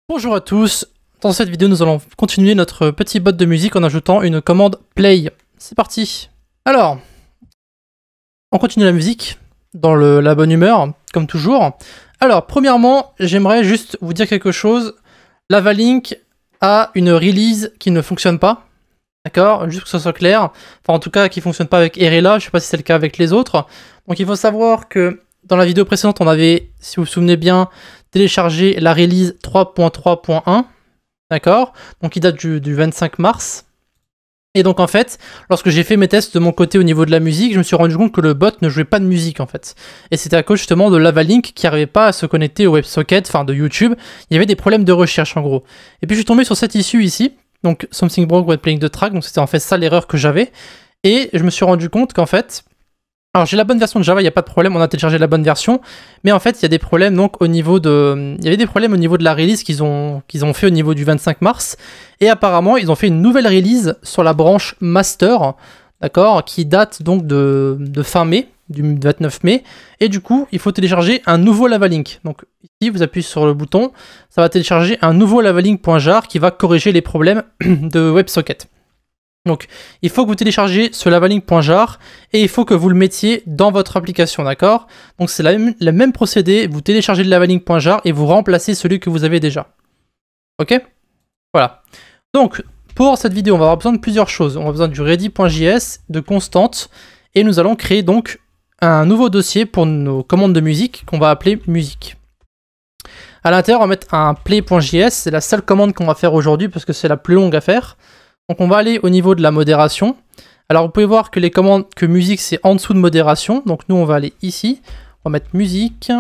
Bonjour à tous, dans cette vidéo nous allons continuer notre petit bot de musique en ajoutant une commande play. C'est parti. Alors, on continue la musique dans la bonne humeur, comme toujours. Alors, premièrement, j'aimerais juste vous dire quelque chose. Lavalink a une release qui ne fonctionne pas. D'accord, juste que ce soit clair. Enfin, en tout cas, qui ne fonctionne pas avec Erela. Je ne sais pas si c'est le cas avec les autres. Donc, il faut savoir que dans la vidéo précédente, on avait, si vous vous souvenez bien, téléchargé la release 3.3.1. D'accord, donc il date du 25 mars. Et donc en fait, lorsque j'ai fait mes tests de mon côté au niveau de la musique, je me suis rendu compte que le bot ne jouait pas de musique en fait. Et c'était à cause justement de Lavalink qui n'arrivait pas à se connecter au WebSocket, enfin de YouTube. Il y avait des problèmes de recherche en gros. Et puis je suis tombé sur cette issue ici, donc Something Broke when playing the track, donc c'était en fait ça l'erreur que j'avais. Et je me suis rendu compte qu'en fait, alors j'ai la bonne version de Java, il n'y a pas de problème, on a téléchargé la bonne version, mais en fait il y a des problèmes donc au niveau de... Il y avait des problèmes au niveau de la release qu'ils ont fait au niveau du 25 mars, et apparemment ils ont fait une nouvelle release sur la branche master, d'accord, qui date donc de fin mai, du 29 mai, et du coup il faut télécharger un nouveau Lavalink. Donc ici vous appuyez sur le bouton, ça va télécharger un nouveau lavalink.jar qui va corriger les problèmes de WebSocket. Donc, il faut que vous téléchargez ce lavalink.jar et il faut que vous le mettiez dans votre application, d'accord? Donc, c'est le même procédé, vous téléchargez le lavalink.jar et vous remplacez celui que vous avez déjà. Ok? Voilà. Donc, pour cette vidéo, on va avoir besoin de plusieurs choses. On va avoir besoin du ready.js, de constante, et nous allons créer donc un nouveau dossier pour nos commandes de musique qu'on va appeler musique. À l'intérieur, on va mettre un play.js, c'est la seule commande qu'on va faire aujourd'hui parce que c'est la plus longue à faire. Donc on va aller au niveau de la modération. Alors vous pouvez voir que les commandes, que musique c'est en dessous de modération. Donc nous on va aller ici, on va mettre musique.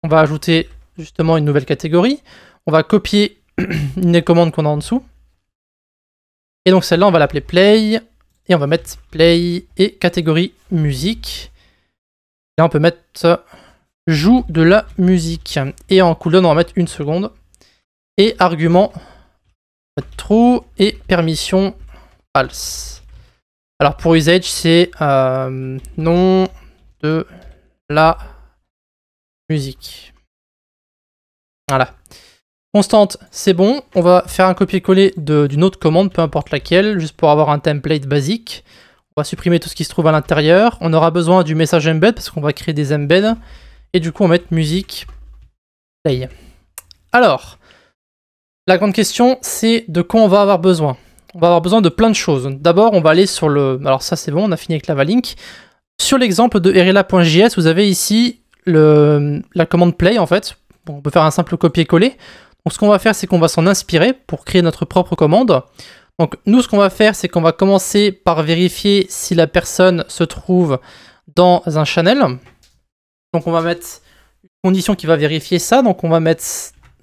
On va ajouter justement une nouvelle catégorie. On va copier une des commandes qu'on a en dessous. Et donc celle-là on va l'appeler play. Et on va mettre play et catégorie musique. Là on peut mettre joue de la musique. Et en cooldown on va mettre 1 seconde. Et argument true et permission false. Alors pour usage c'est nom de la musique. Voilà. Constante c'est bon. On va faire un copier-coller d'une autre commande, peu importe laquelle, juste pour avoir un template basique. On va supprimer tout ce qui se trouve à l'intérieur. On aura besoin du message embed parce qu'on va créer des embeds. Et du coup on va mettre musique play. Alors la grande question, c'est de quoi on va avoir besoin. On va avoir besoin de plein de choses. D'abord, on va aller sur le... Alors ça, c'est bon, on a fini avec Lavalink. Sur l'exemple de Erela.js, vous avez ici la commande play, en fait. Bon, on peut faire un simple copier-coller. Donc ce qu'on va faire, c'est qu'on va s'en inspirer pour créer notre propre commande. Donc nous, ce qu'on va faire, c'est qu'on va commencer par vérifier si la personne se trouve dans un channel. Donc on va mettre une condition qui va vérifier ça. Donc on va mettre...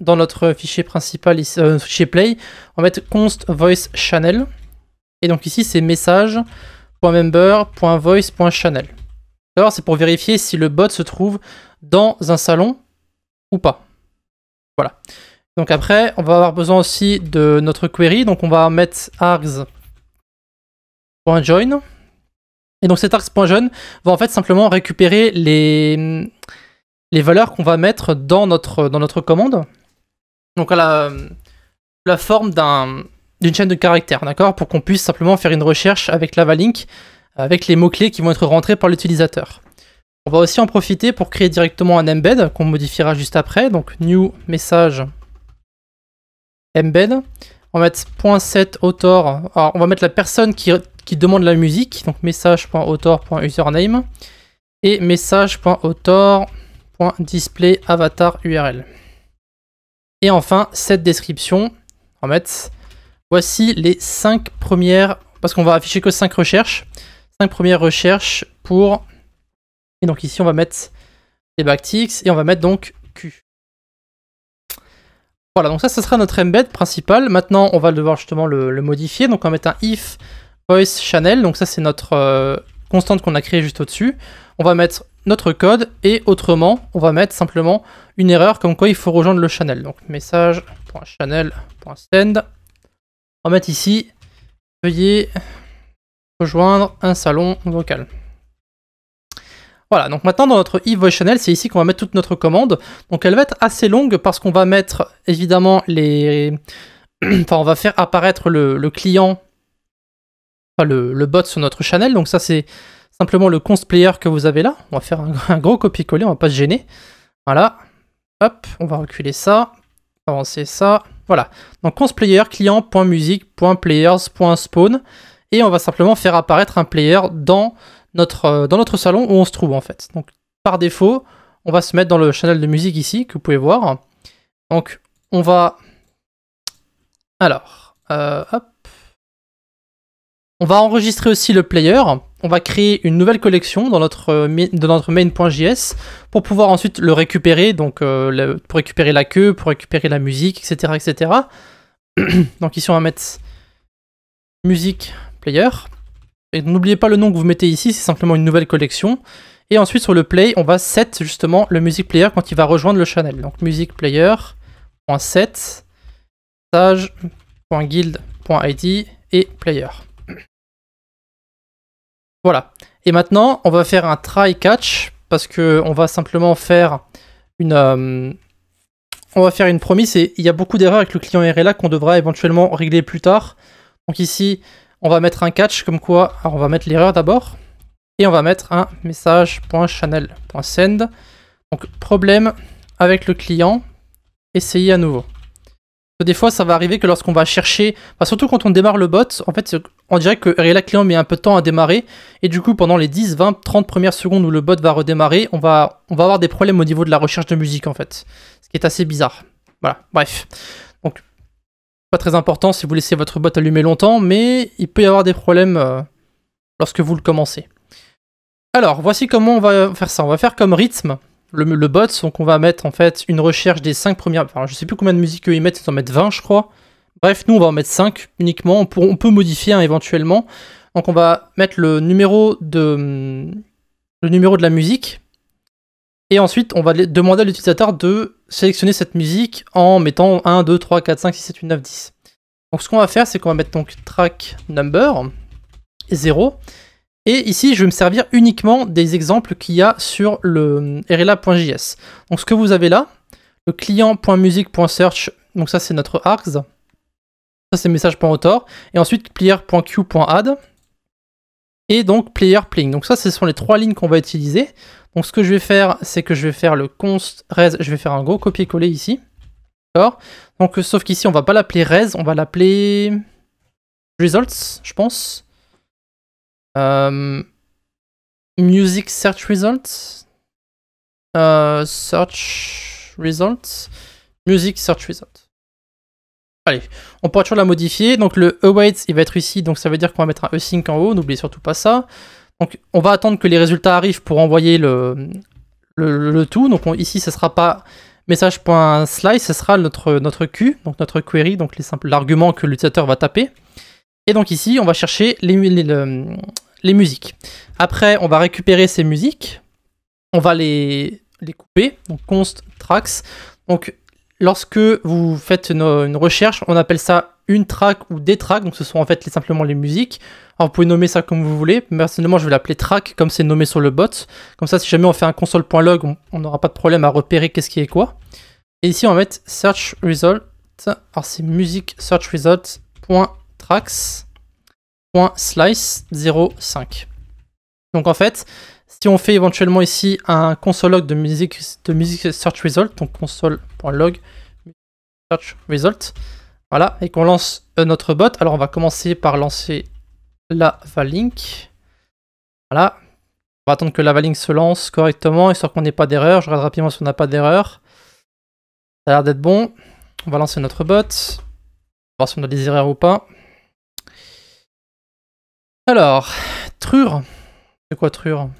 Dans notre fichier principal, fichier play, on va mettre const voice channel. Et donc ici, c'est message.member.voice.channel. Alors, c'est pour vérifier si le bot se trouve dans un salon ou pas. Voilà. Donc après, on va avoir besoin aussi de notre query. Donc on va mettre args.join. Et donc cet args.join va en fait simplement récupérer les valeurs qu'on va mettre dans notre commande. Donc à la forme d'une chaîne de caractères, d'accord, pour qu'on puisse simplement faire une recherche avec Lavalink, avec les mots-clés qui vont être rentrés par l'utilisateur. On va aussi en profiter pour créer directement un embed qu'on modifiera juste après. Donc new message embed. On va mettre .set author. Alors on va mettre la personne qui demande la musique, donc message.author.username et message.author.display avatar URL. Et enfin, cette description, on va mettre, voici les 5 premières, parce qu'on va afficher que 5 recherches, 5 premières recherches pour, et donc ici on va mettre les backticks, et on va mettre donc Q. Voilà, donc ça sera notre embed principal. Maintenant, on va devoir justement le modifier, donc on va mettre un if voice channel, donc ça c'est notre constante qu'on a créée juste au-dessus. On va mettre notre code et autrement, on va mettre simplement une erreur comme quoi il faut rejoindre le channel. Donc message.channel.send. On va mettre ici, veuillez rejoindre un salon vocal. Voilà, donc maintenant dans notre If Voice Channel, c'est ici qu'on va mettre toute notre commande. Donc elle va être assez longue parce qu'on va mettre évidemment les... enfin, on va faire apparaître le client, enfin le bot sur notre channel. Donc ça, c'est simplement le const player que vous avez là. On va faire un gros copier-coller, on va pas se gêner. Voilà, hop, on va reculer ça, avancer ça. Voilà, donc const player client.music.players.spawn. Et on va simplement faire apparaître un player dans notre salon où on se trouve en fait. Donc par défaut, on va se mettre dans le channel de musique ici, que vous pouvez voir. Donc on va... Alors, hop. On va enregistrer aussi le player. On va créer une nouvelle collection dans notre main.js pour pouvoir ensuite le récupérer. Donc pour récupérer la queue, pour récupérer la musique, etc. etc. Donc ici on va mettre musique player. Et n'oubliez pas le nom que vous mettez ici, c'est simplement une nouvelle collection. Et ensuite sur le play, on va set justement le music player quand il va rejoindre le channel. Donc music player.set stage.guild.id et player. Voilà. Et maintenant, on va faire un try catch parce que on va simplement faire une promise et il y a beaucoup d'erreurs avec le client RLA qu'on devra éventuellement régler plus tard. Donc ici, on va mettre un catch comme quoi, alors on va mettre l'erreur d'abord, et on va mettre un message.channel.send. Donc problème avec le client, essayez à nouveau. Des fois ça va arriver que lorsqu'on va chercher, enfin, surtout quand on démarre le bot, en fait on dirait que RLA client met un peu de temps à démarrer, et du coup pendant les 10, 20, 30 premières secondes où le bot va redémarrer, on va avoir des problèmes au niveau de la recherche de musique en fait, ce qui est assez bizarre. Voilà, bref. Donc pas très important si vous laissez votre bot allumé longtemps, mais il peut y avoir des problèmes lorsque vous le commencez. Alors, voici comment on va faire ça. On va faire comme rythme le bot, donc on va mettre en fait une recherche des 5 premières... Enfin, je sais plus combien de musique ils mettent, ils en mettent 20 je crois. Bref, nous on va en mettre 5 uniquement, on peut modifier éventuellement. Donc on va mettre le numéro de la musique. Et ensuite, on va demander à l'utilisateur de sélectionner cette musique en mettant 1, 2, 3, 4, 5, 6, 7, 8, 9, 10. Donc ce qu'on va faire, c'est qu'on va mettre donc track number 0. Et ici, je vais me servir uniquement des exemples qu'il y a sur le rla.js. Donc ce que vous avez là, le client.music.search, donc ça c'est notre args. Ça c'est message.author. Et ensuite player.q.add. Et donc player playing. Donc ça, ce sont les 3 lignes qu'on va utiliser. Donc ce que je vais faire, c'est que je vais faire le const res, je vais faire un gros copier-coller ici. D'accord. Donc sauf qu'ici, on va pas l'appeler res, on va l'appeler results, je pense. Music search results. Search results. Music search results. Allez, on pourra toujours la modifier. Donc le await, il va être ici, donc ça veut dire qu'on va mettre un async en haut, n'oubliez surtout pas ça. Donc on va attendre que les résultats arrivent pour envoyer le tout. Donc ici, ce ne sera pas message.slice, ce sera notre Q, donc notre query, donc l'argument que l'utilisateur va taper. Et donc ici, on va chercher les musiques. Après, on va récupérer ces musiques, on va les couper, donc const tracks. Donc lorsque vous faites une recherche, on appelle ça une track ou des tracks, donc ce sont en fait simplement les musiques. Alors vous pouvez nommer ça comme vous voulez, personnellement je vais l'appeler track comme c'est nommé sur le bot. Comme ça si jamais on fait un console.log, on n'aura pas de problème à repérer qu'est-ce qui est quoi. Et ici on va mettre search result, alors c'est music search result.tracks.slice05. Donc en fait, si on fait éventuellement ici un console.log de music search result, donc console.log search result, voilà, et qu'on lance notre bot, alors on va commencer par lancer la valink. Voilà, on va attendre que la valink se lance correctement, histoire qu'on n'ait pas d'erreur. Je regarde rapidement si on n'a pas d'erreur. Ça a l'air d'être bon. On va lancer notre bot. On va voir si on a des erreurs ou pas. Alors, trure. C'est quoi trure?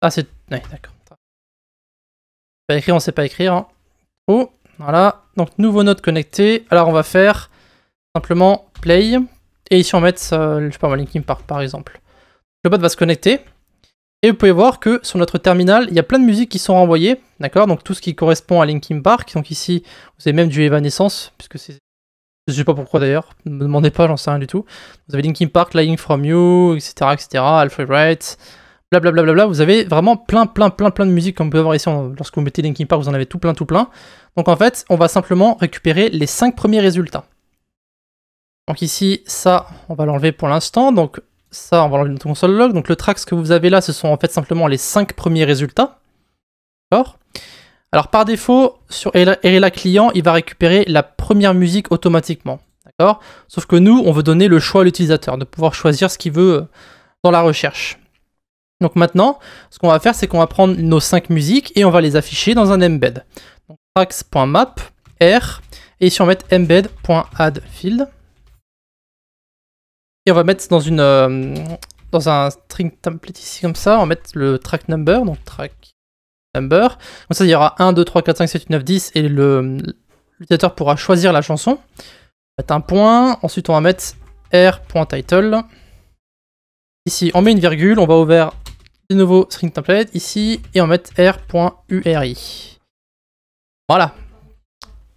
Ah, c'est... Ouais, d'accord. Pas écrire, on sait pas écrire. Hein. Oh, voilà. Donc, nouveau node connecté. Alors, on va faire simplement play. Et ici, on va mettre, je sais pas, Linkin Park, par exemple. Le bot va se connecter. Et vous pouvez voir que sur notre terminal, il y a plein de musiques qui sont renvoyées. D'accord? Donc, tout ce qui correspond à Linkin Park. Donc, ici, vous avez même du Evanescence, puisque c'est... Je sais pas pourquoi d'ailleurs, ne me demandez pas, j'en sais rien du tout. Vous avez Linkin Park, Lying From You, etc., etc., Alfred Wright. blablabla, vous avez vraiment plein de musique comme vous pouvez voir ici, lorsque vous mettez Linkin Park, vous en avez tout plein. Donc en fait, on va simplement récupérer les 5 premiers résultats. Donc ici, ça, on va l'enlever pour l'instant, donc ça, on va l'enlever de notre console log. Donc le tracks que vous avez là, ce sont en fait simplement les 5 premiers résultats. D'accord ? Alors par défaut, sur Erela client, il va récupérer la première musique automatiquement. D'accord ? Sauf que nous, on veut donner le choix à l'utilisateur, de pouvoir choisir ce qu'il veut dans la recherche. Donc maintenant, ce qu'on va faire, c'est qu'on va prendre nos 5 musiques et on va les afficher dans un embed. Donc tracks.map, R, et ici on va mettre embed.add_field. Et on va mettre dans un string template ici comme ça, on va mettre le track number, donc track number. Comme ça, il y aura 1, 2, 3, 4, 5, 7, 8, 9, 10 et l'utilisateur pourra choisir la chanson. On va mettre un point, ensuite on va mettre r.title. Ici, on met une virgule, on va ouvrir de nouveau string template ici et on va mettre r.uri. Voilà.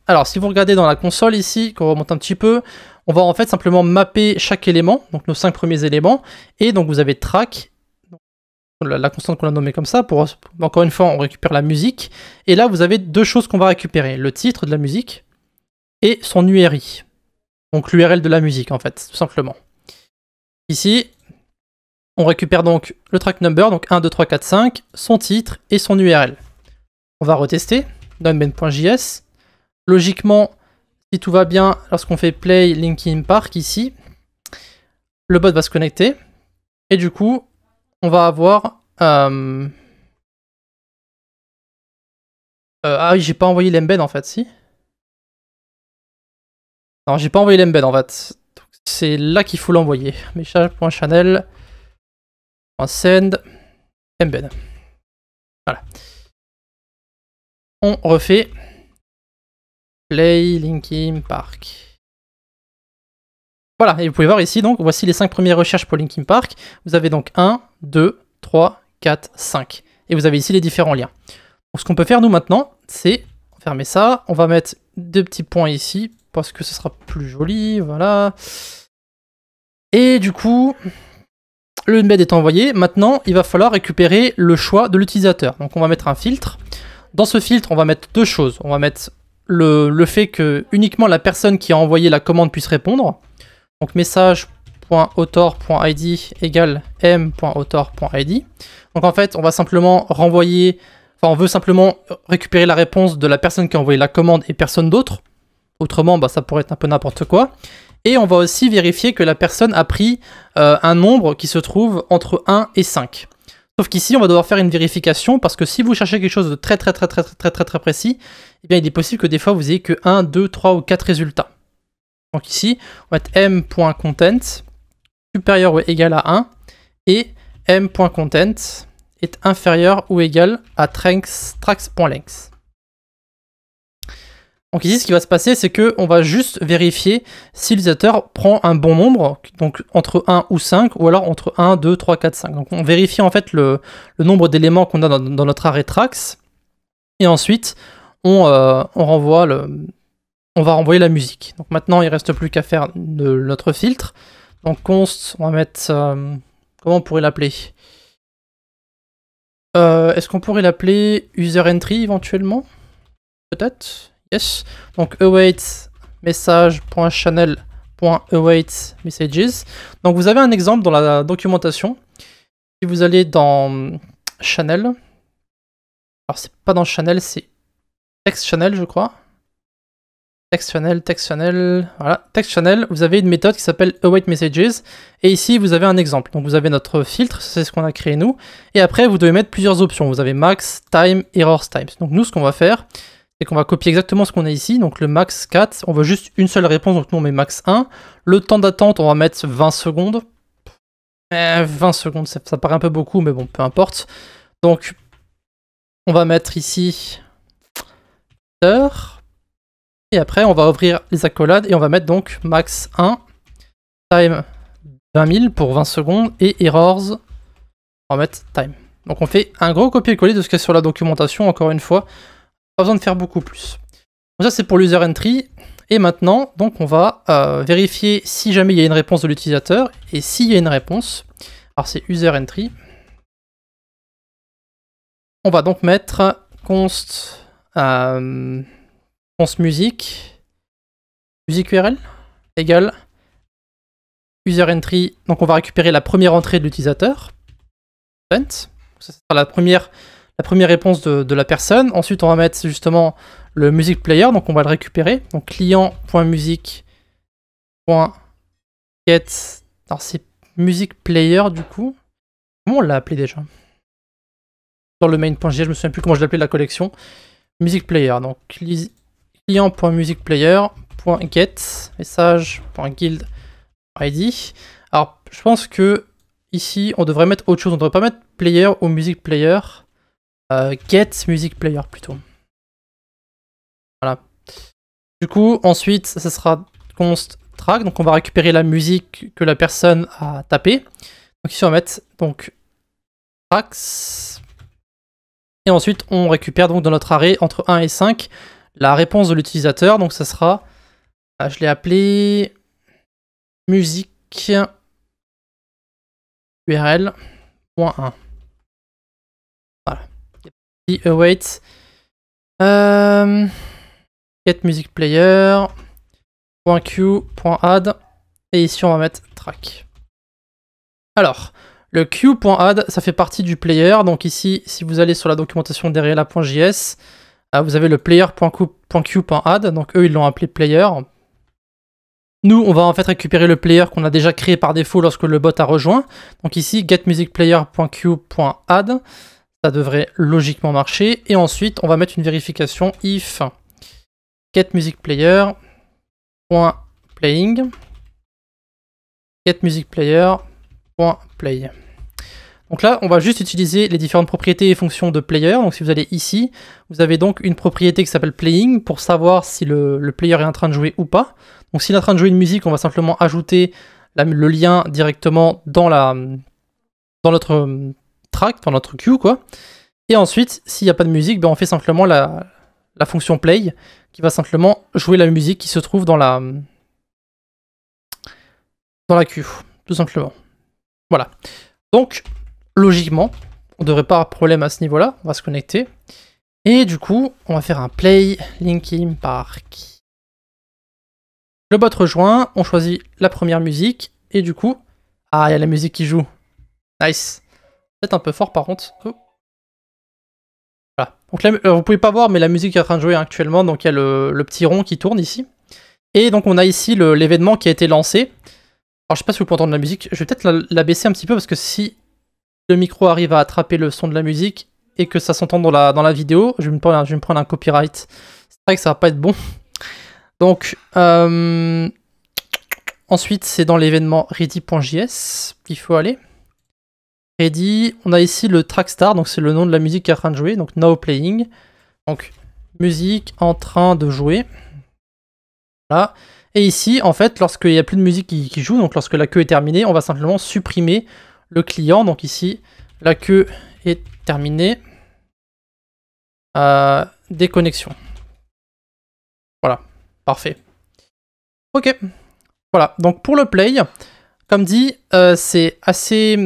Alors, si vous regardez dans la console ici, qu'on remonte un petit peu, on va en fait simplement mapper chaque élément, donc nos 5 premiers éléments, et donc vous avez track, la constante qu'on a nommée comme ça, encore une fois, on récupère la musique, et là vous avez 2 choses qu'on va récupérer, le titre de la musique et son URI, donc l'URL de la musique en fait, tout simplement. Ici, on récupère donc le track number, donc 1, 2, 3, 4, 5, son titre et son URL. On va retester dans embed.js. Logiquement, si tout va bien, lorsqu'on fait play Linkin Park ici, le bot va se connecter. Et du coup, on va avoir... ah oui, j'ai pas envoyé l'embed en fait, si. Non, j'ai pas envoyé l'embed en fait. C'est là qu'il faut l'envoyer. Message.channel. Send embed. Voilà. On refait play Linkin Park. Voilà, et vous pouvez voir ici, donc, voici les 5 premières recherches pour Linkin Park. Vous avez donc 1, 2, 3, 4, 5. Et vous avez ici les différents liens. Donc, ce qu'on peut faire, nous, maintenant, c'est fermer ça. On va mettre 2 petits points ici, parce que ce sera plus joli, voilà. Et du coup... le embed est envoyé, maintenant il va falloir récupérer le choix de l'utilisateur. Donc on va mettre un filtre. Dans ce filtre, on va mettre 2 choses. On va mettre le fait que uniquement la personne qui a envoyé la commande puisse répondre. Donc message.author.id égale m.author.id. Donc en fait, on va simplement renvoyer, on veut simplement récupérer la réponse de la personne qui a envoyé la commande et personne d'autre. Autrement, ça pourrait être un peu n'importe quoi. Et on va aussi vérifier que la personne a pris un nombre qui se trouve entre 1 et 5. Sauf qu'ici, on va devoir faire une vérification parce que si vous cherchez quelque chose de très précis, eh bien, il est possible que des fois, vous ayez que 1, 2, 3 ou 4 résultats. Donc ici, on va mettre m.content supérieur ou égal à 1 et m.content est inférieur ou égal à tracks.length. Donc ici, ce qui va se passer, c'est qu'on va juste vérifier si l'utilisateur prend un bon nombre, donc entre 1 ou 5, ou alors entre 1, 2, 3, 4, 5. Donc on vérifie en fait le nombre d'éléments qu'on a dans notre array tracks, et ensuite on va renvoyer la musique. Donc maintenant, il ne reste plus qu'à faire notre filtre. Donc const, on va mettre... comment on pourrait l'appeler ? Est-ce qu'on pourrait l'appeler user entry éventuellement ? Peut-être ? Yes. Donc await message.channel.await messages. Donc vous avez un exemple dans la documentation. Si vous allez dans channel, alors c'est pas dans channel, c'est text channel je crois. Text channel, voilà, text channel, vous avez une méthode qui s'appelle await messages et ici vous avez un exemple. Donc vous avez notre filtre, c'est ce qu'on a créé nous, et après vous devez mettre plusieurs options. Vous avez max, time, errors times. Donc nous ce qu'on va faire, c'est qu'on va copier exactement ce qu'on a ici, donc le max 4, on veut juste une seule réponse, donc nous on met max 1. Le temps d'attente, on va mettre 20 secondes. 20 secondes, ça paraît un peu beaucoup, mais bon, peu importe. Donc, on va mettre ici heure. Et après, on va ouvrir les accolades et on va mettre donc max 1, time 20 000 pour 20 secondes, et errors, on va mettre time. Donc on fait un gros copier-coller de ce qu'il y a sur la documentation, encore une fois. Pas besoin de faire beaucoup plus. Donc ça c'est pour l'user entry. Et maintenant, donc on va vérifier si jamais il y a une réponse de l'utilisateur. Et s'il y a une réponse, alors c'est user entry. on va donc mettre const musique URL égale user entry. Donc on va récupérer la première entrée de l'utilisateur. Ça sera la première réponse de la personne. Ensuite on va mettre justement le music player, donc on va le récupérer. Donc client.music.get. Alors c'est music player du coup. Comment on l'a appelé déjà? Dans le main.js, je me souviens plus comment je l'appelais la collection. Music player, donc client.musicplayer.get message.guild id. Alors je pense que ici on devrait mettre autre chose, on ne devrait pas mettre player ou music player, get music player plutôt. Voilà. Du coup ensuite ça sera const track, donc on va récupérer la musique que la personne a tapée. Donc ici on va mettre donc tracks. Et ensuite on récupère donc dans notre arrêt entre 1 et 5 la réponse de l'utilisateur. Donc ça sera, je l'ai appelé musique URL.1. Voilà. Await get music player .q.add et ici on va mettre track. Alors le q.add ça fait partie du player, donc ici si vous allez sur la documentation derrière la.js, vous avez le player.q.add, donc eux ils l'ont appelé player. Nous on va en fait récupérer le player qu'on a déjà créé par défaut lorsque le bot a rejoint. Donc ici getMusicPlayer.q.add, ça devrait logiquement marcher. Et ensuite on va mettre une vérification if getMusicPlayer.playing getMusicPlayer.play. Donc là, on va juste utiliser les différentes propriétés et fonctions de player. Donc si vous allez ici, vous avez donc une propriété qui s'appelle playing pour savoir si le player est en train de jouer ou pas. Donc s'il est en train de jouer une musique, on va simplement ajouter le lien directement dans notre track, dans notre queue, quoi. Et ensuite, s'il n'y a pas de musique, ben on fait simplement la fonction play qui va simplement jouer la musique qui se trouve dans la queue, tout simplement. Voilà. Donc, logiquement, on ne devrait pas avoir de problème à ce niveau-là. On va se connecter. Et du coup, on va faire un play Linkin Park. Le bot rejoint, on choisit la première musique. Et du coup, il y a la musique qui joue. Nice. Peut-être un peu fort par contre. Oh. Voilà. Donc là, vous pouvez pas voir, mais la musique est en train de jouer actuellement. Donc il y a le petit rond qui tourne ici. Et donc on a ici l'événement qui a été lancé. Alors je sais pas si vous pouvez entendre la musique. Je vais peut-être la baisser un petit peu parce que si le micro arrive à attraper le son de la musique et que ça s'entend dans la vidéo, je vais me prendre un copyright. C'est vrai que ça va pas être bon. Donc ensuite c'est dans l'événement ready.js qu'il faut aller. Ready, on a ici le track start, donc c'est le nom de la musique qui est en train de jouer, donc now playing. Donc musique en train de jouer. Voilà. Et ici, en fait, lorsqu'il n'y a plus de musique qui joue, donc lorsque la queue est terminée, on va simplement supprimer le client. Donc ici, la queue est terminée. Déconnexion. Voilà, parfait. Ok, voilà. Donc pour le play, comme dit, c'est assez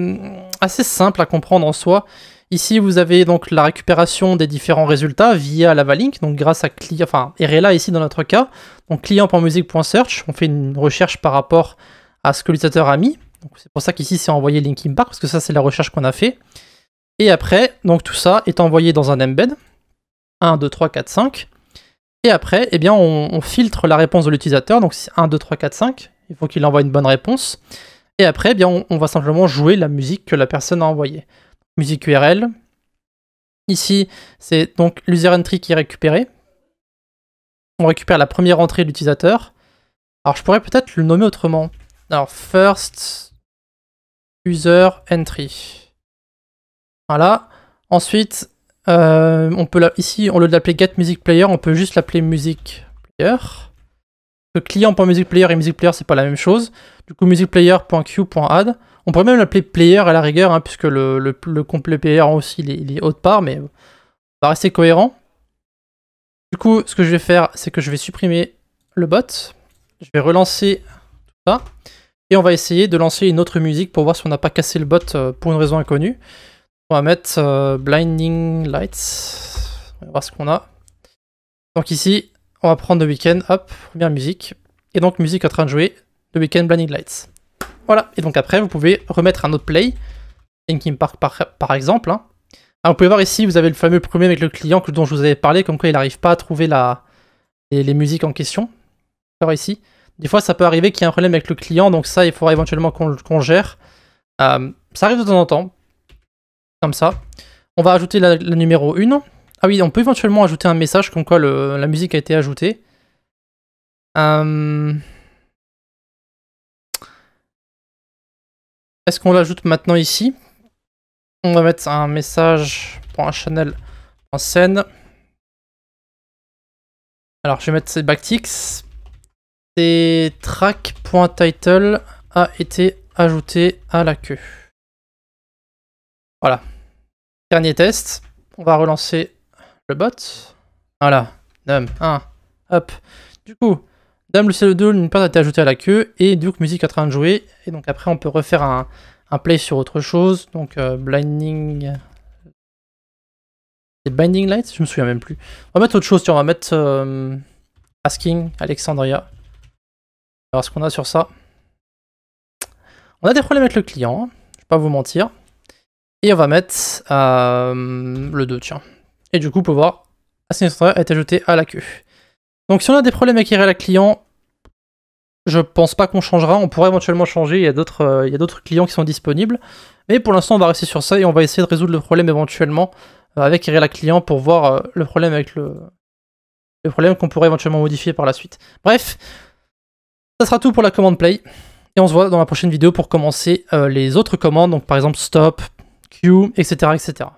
simple à comprendre en soi. Ici, vous avez donc la récupération des différents résultats via Lavalink, donc grâce à client, enfin RLA ici dans notre cas. Donc client.music.search, on fait une recherche par rapport à ce que l'utilisateur a mis. C'est pour ça qu'ici c'est envoyé Linkin Park, parce que ça c'est la recherche qu'on a fait. Et après, donc tout ça est envoyé dans un embed. 1, 2, 3, 4, 5. Et après, eh bien, on filtre la réponse de l'utilisateur. Donc c'est 1, 2, 3, 4, 5. Il faut qu'il envoie une bonne réponse. Et après, eh bien, on va simplement jouer la musique que la personne a envoyée. Musique URL. Ici, c'est donc l'user entry qui est récupéré. On récupère la première entrée de l'utilisateur. Alors, je pourrais peut-être le nommer autrement. Alors, first user entry. Voilà. Ensuite, on peut ici, au lieu de l'appeler getMusicPlayer, on peut juste l'appeler MusicPlayer. Le client.musicplayer et musicplayer, c'est pas la même chose. Du coup, musicplayer.q.add. On pourrait même l'appeler player à la rigueur, hein, puisque le complet player aussi, il est autre part, mais on va rester cohérent. Du coup, ce que je vais faire, c'est que je vais supprimer le bot. Je vais relancer tout ça. Et on va essayer de lancer une autre musique pour voir si on n'a pas cassé le bot pour une raison inconnue. On va mettre Blinding Lights. On va voir ce qu'on a. Donc ici, on va prendre The Weeknd, hop, première musique. Et donc musique en train de jouer, The Weeknd Blinding Lights. Voilà, et donc après vous pouvez remettre un autre play, Linkin Park par exemple. Hein. Alors, vous pouvez voir ici, vous avez le fameux problème avec le client dont je vous avais parlé, comme quoi il n'arrive pas à trouver les musiques en question. Alors ici, des fois ça peut arriver qu'il y ait un problème avec le client, donc ça il faudra éventuellement qu'on gère. Ça arrive de temps en temps, comme ça. On va ajouter la numéro 1. Ah oui, on peut éventuellement ajouter un message comme quoi la musique a été ajoutée. Est-ce qu'on l'ajoute maintenant ici? On va mettre un message pour un channel en scène. Alors je vais mettre ces backticks. Et track.title a été ajouté à la queue. Voilà. Dernier test. On va relancer le bot. Voilà. Num1. Hop. Du coup, Dame le 2, une part a été ajoutée à la queue. Et Duke Music est en train de jouer. Et donc après, on peut refaire un play sur autre chose. Donc Blinding. C'est Blinding Lights? Je me souviens même plus. On va mettre autre chose. Tiens, on va mettre Asking Alexandria. On va voir ce qu'on a sur ça. On a des problèmes avec le client. Hein. Je vais pas vous mentir. Et on va mettre le 2, tiens. Et du coup, pour voir, Asking Alexandria a été ajouté à la queue. Donc si on a des problèmes avec IRL client, je pense pas qu'on changera. On pourrait éventuellement changer. Il y a d'autres clients qui sont disponibles. Mais pour l'instant, on va rester sur ça et on va essayer de résoudre le problème éventuellement avec IRL client pour voir le problème avec le problème qu'on pourrait éventuellement modifier par la suite. Bref, ça sera tout pour la commande play. Et on se voit dans la prochaine vidéo pour commencer les autres commandes. Donc par exemple stop, queue, etc. etc.